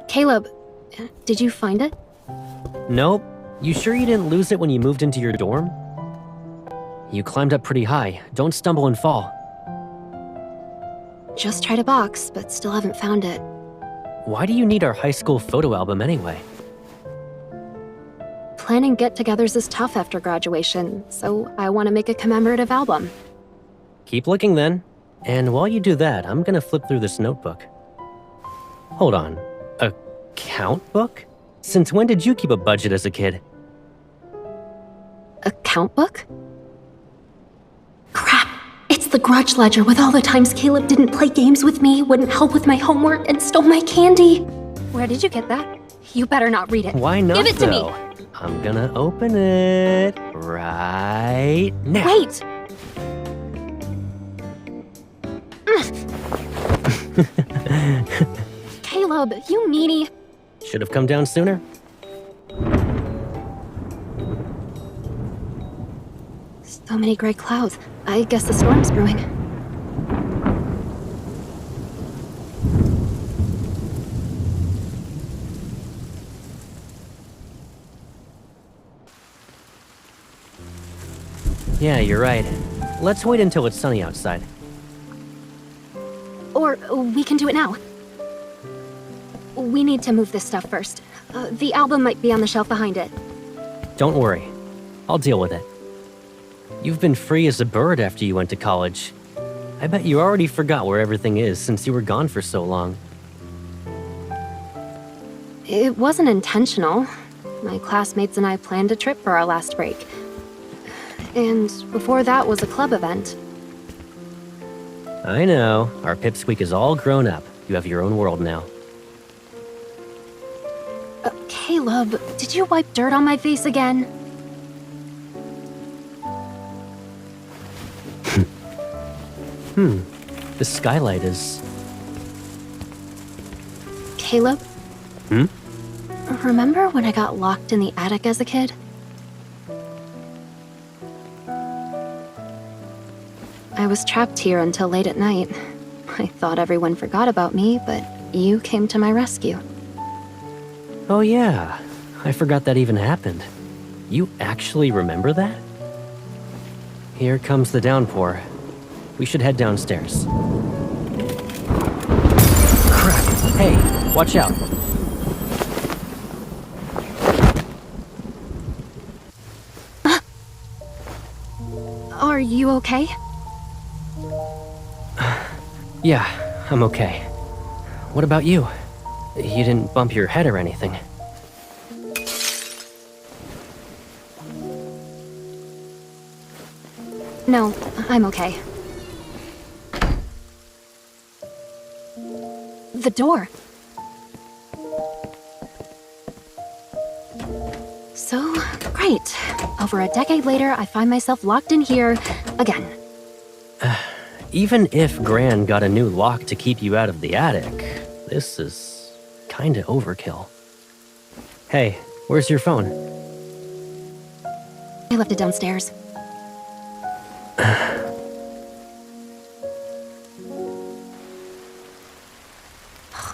Caleb, did you find it? Nope. You sure you didn't lose it when you moved into your dorm? You climbed up pretty high. Don't stumble and fall. Just tried a box, but still haven't found it. Why do you need our high school photo album anyway? Planning get-togethers is tough after graduation, so I want to make a commemorative album. Keep looking then. And while you do that, I'm gonna flip through this notebook. Hold on. A count book? Since when did you keep a budget as a kid? A count book? Crap! It's the grudge ledger with all the times Caleb didn't play games with me, wouldn't help with my homework, and stole my candy. Where did you get that? You better not read it. Why not, Give it to me! I'm gonna open it right now. Wait! Caleb, you meanie. Should have come down sooner. So many gray clouds. I guess the storm's brewing. Yeah, you're right. Let's wait until it's sunny outside. Or we can do it now. We need to move this stuff first. The album might be on the shelf behind it. Don't worry. I'll deal with it. You've been free as a bird after you went to college. I bet you already forgot where everything is since you were gone for so long. It wasn't intentional. My classmates and I planned a trip for our last break. And before that was a club event. I know. Our pipsqueak is all grown up. You have your own world now. Caleb, did you wipe dirt on my face again? The skylight is... Caleb? Remember when I got locked in the attic as a kid? I was trapped here until late at night. I thought everyone forgot about me, but you came to my rescue. Oh yeah, I forgot that even happened. You actually remember that? Here comes the downpour. We should head downstairs. Crap! Hey, watch out! Are you okay? Yeah, I'm okay. What about you? You didn't bump your head or anything. No, I'm okay. The door. So, great. Over a decade later, I find myself locked in here again. Even if Gran got a new lock to keep you out of the attic, this is kinda overkill. Hey, where's your phone? I left it downstairs.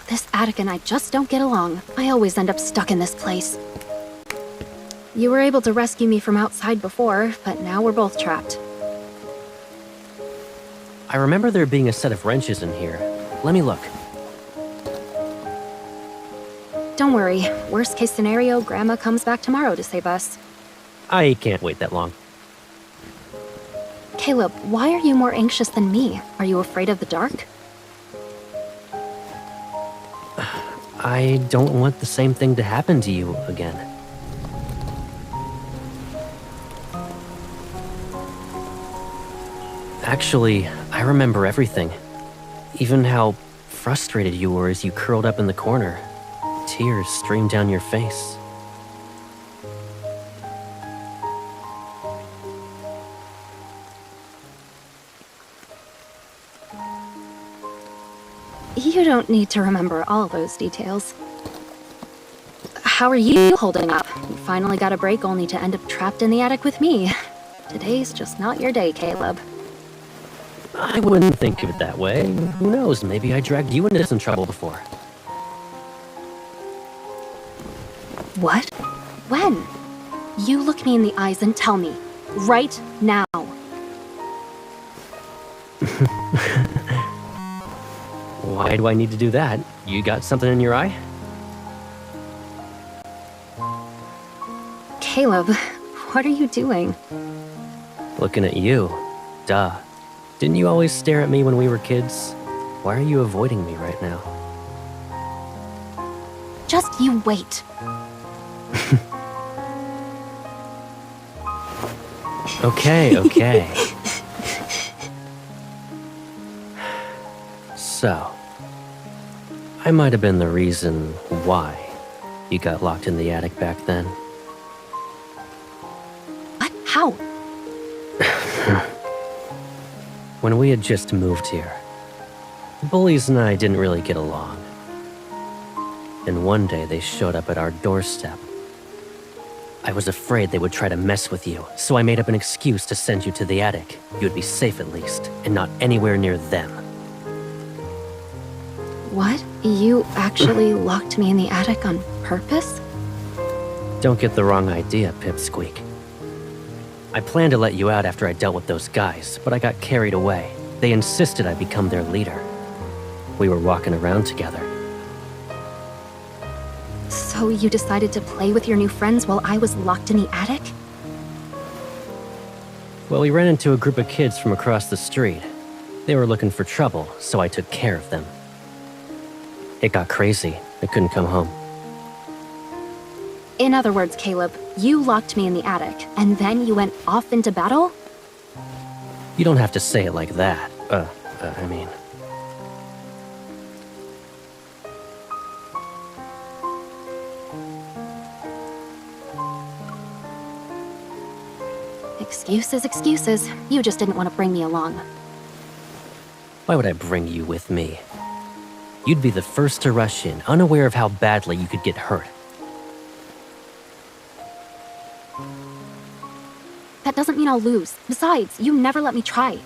This attic and I just don't get along. I always end up stuck in this place. You were able to rescue me from outside before, but now we're both trapped. I remember there being a set of wrenches in here. Let me look. Don't worry. Worst case scenario, Grandma comes back tomorrow to save us. I can't wait that long. Caleb, why are you more anxious than me? Are you afraid of the dark? I don't want the same thing to happen to you again. Actually, I remember everything. Even how frustrated you were as you curled up in the corner. Tears streamed down your face. You don't need to remember all those details. How are you holding up? You finally got a break only to end up trapped in the attic with me. Today's just not your day, Caleb. I wouldn't think of it that way. Who knows, maybe I dragged you into some trouble before. What? When? You look me in the eyes and tell me. Right now. Why do I need to do that? You got something in your eye? Caleb, what are you doing? Looking at you. Duh. Didn't you always stare at me when we were kids? Why are you avoiding me right now? Just you wait. Okay. So, I might have been the reason why you got locked in the attic back then. What? How? When we had just moved here, the bullies and I didn't really get along. And one day they showed up at our doorstep. I was afraid they would try to mess with you, so I made up an excuse to send you to the attic. You'd be safe at least, and not anywhere near them. What? You actually locked me in the attic on purpose? Don't get the wrong idea, Pipsqueak. I planned to let you out after I dealt with those guys, but I got carried away. They insisted I become their leader. We were walking around together. So you decided to play with your new friends while I was locked in the attic? Well, we ran into a group of kids from across the street. They were looking for trouble, so I took care of them. It got crazy. I couldn't come home. In other words, Caleb, you locked me in the attic, and then you went off into battle? You don't have to say it like that. I mean... Excuses. You just didn't want to bring me along. Why would I bring you with me? You'd be the first to rush in, unaware of how badly you could get hurt. That doesn't mean I'll lose. Besides, you never let me try.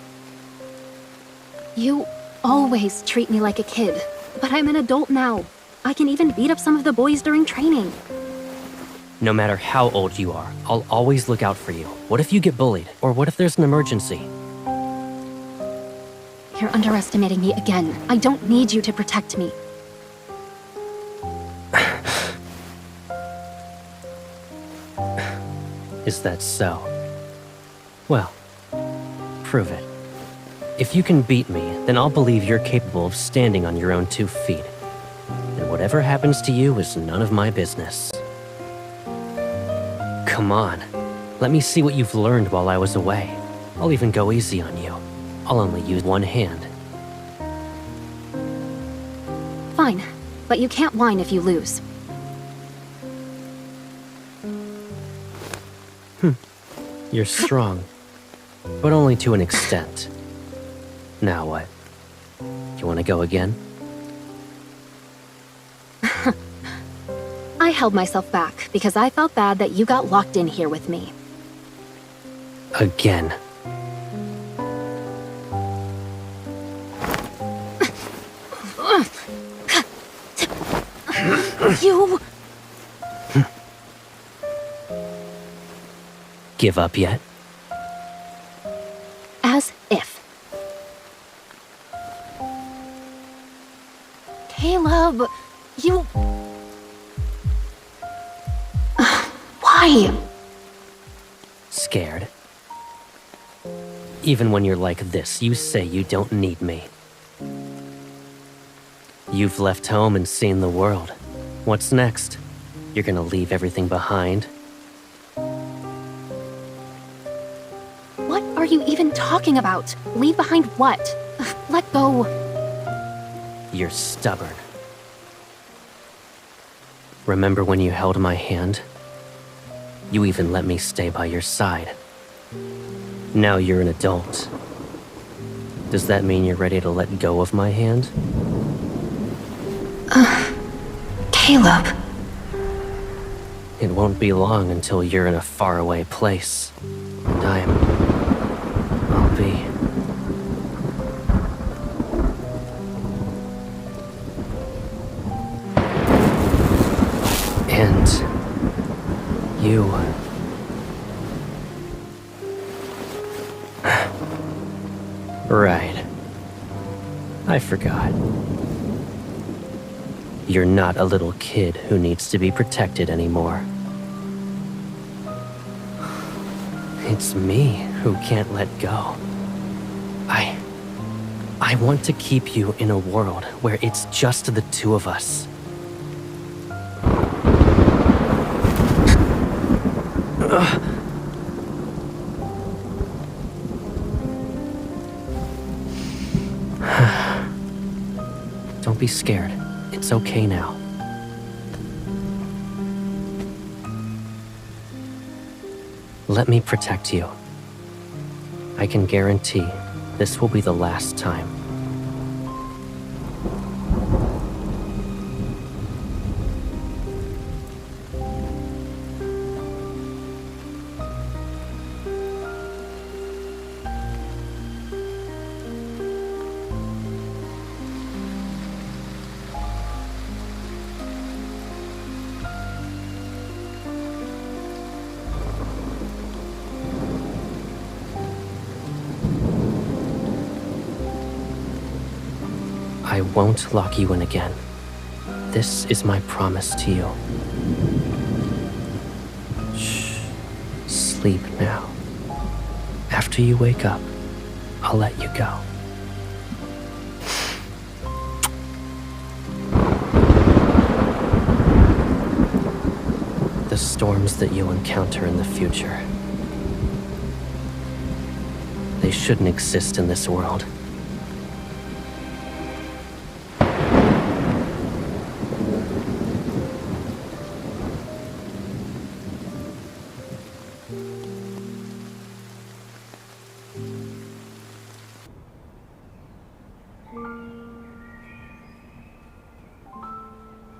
You always treat me like a kid, but I'm an adult now. I can even beat up some of the boys during training. No matter how old you are, I'll always look out for you. What if you get bullied? Or what if there's an emergency? You're underestimating me again. I don't need you to protect me. Is that so? Well, prove it. If you can beat me, then I'll believe you're capable of standing on your own 2 feet. And whatever happens to you is none of my business. Come on. Let me see what you've learned while I was away. I'll even go easy on you. I'll only use one hand. Fine, but you can't whine if you lose. You're strong, but only to an extent. Now what? You want to go again? I held myself back because I felt bad that you got locked in here with me. Again. You... Give up yet? As if. Caleb, you... Why? Scared. Even when you're like this, you say you don't need me. You've left home and seen the world. What's next? You're gonna leave everything behind? What are you even talking about? Leave behind what? Let go. You're stubborn. Remember when you held my hand? You even let me stay by your side. Now you're an adult. Does that mean you're ready to let go of my hand? Caleb. It won't be long until you're in a faraway place. And I'll be... And You... Right. I forgot. You're not a little kid who needs to be protected anymore. It's me who can't let go. I want to keep you in a world where it's just the two of us. Don't be scared. It's okay now. Let me protect you. I can guarantee this will be the last time. I won't lock you in again. This is my promise to you. Shh. Sleep now. After you wake up, I'll let you go. The storms that you'll encounter in the future, they shouldn't exist in this world.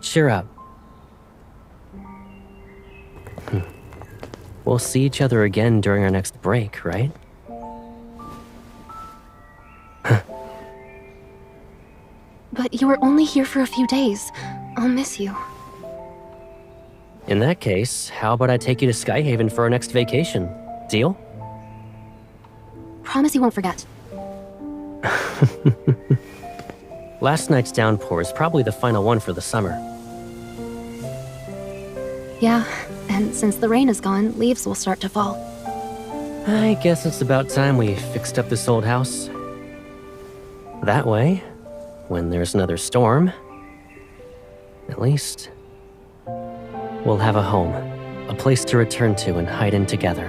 Cheer up. We'll see each other again during our next break, right? But you were only here for a few days. I'll miss you. In that case, how about I take you to Skyhaven for our next vacation? Deal? Promise you won't forget. Last night's downpour is probably the final one for the summer. Yeah, and since the rain is gone, leaves will start to fall. I guess it's about time we fixed up this old house. That way, when there's another storm, at least we'll have a home, a place to return to and hide in together.